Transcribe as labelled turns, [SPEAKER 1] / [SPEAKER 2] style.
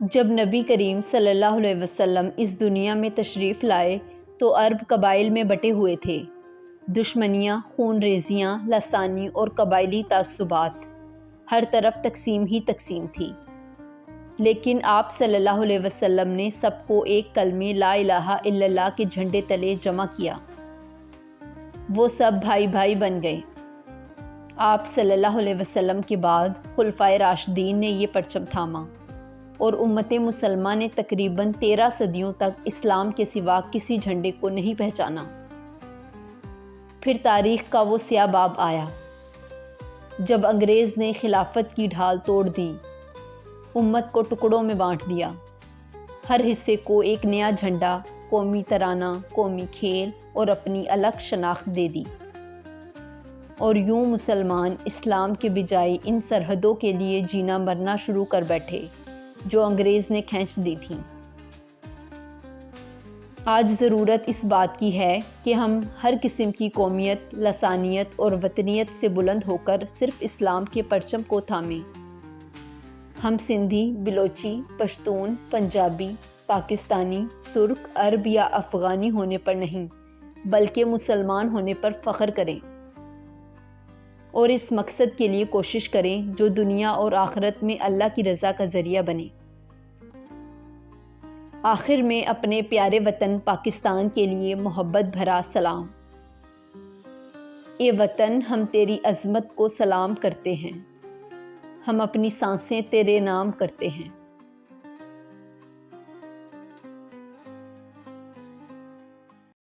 [SPEAKER 1] جب نبی کریم صلی اللہ علیہ وسلم اس دنیا میں تشریف لائے تو عرب قبائل میں بٹے ہوئے تھے۔ دشمنیاں، خون ریزیاں، لسانی اور قبائلی تعصبات، ہر طرف تقسیم ہی تقسیم تھی۔ لیکن آپ صلی اللہ علیہ وسلم نے سب کو ایک کلمے لا الہ الا اللہ کے جھنڈے تلے جمع کیا۔ وہ سب بھائی بھائی بن گئے۔ آپ صلی اللہ علیہ وسلم کے بعد خلفائے راشدین نے یہ پرچم تھاما اور امت مسلمہ نے تقریباً 13 صدیوں تک اسلام کے سوا کسی جھنڈے کو نہیں پہچانا۔ پھر تاریخ کا وہ سیاہ باب آیا جب انگریز نے خلافت کی ڈھال توڑ دی، امت کو ٹکڑوں میں بانٹ دیا، ہر حصے کو ایک نیا جھنڈا، قومی ترانہ، قومی کھیل اور اپنی الگ شناخت دے دی، اور یوں مسلمان اسلام کے بجائے ان سرحدوں کے لیے جینا مرنا شروع کر بیٹھے جو انگریز نے کھینچ دی تھیں۔ آج ضرورت اس بات کی ہے کہ ہم ہر قسم کی قومیت، لسانیت اور وطنیت سے بلند ہو کر صرف اسلام کے پرچم کو تھامیں۔ ہم سندھی، بلوچی، پشتون، پنجابی، پاکستانی، ترک، عرب یا افغانی ہونے پر نہیں بلکہ مسلمان ہونے پر فخر کریں، اور اس مقصد کے لیے کوشش کریں جو دنیا اور آخرت میں اللہ کی رضا کا ذریعہ بنے۔ آخر میں اپنے پیارے وطن پاکستان کے لیے محبت بھرا سلام۔ اے وطن، ہم تیری عظمت کو سلام کرتے ہیں، ہم اپنی سانسیں تیرے نام کرتے ہیں۔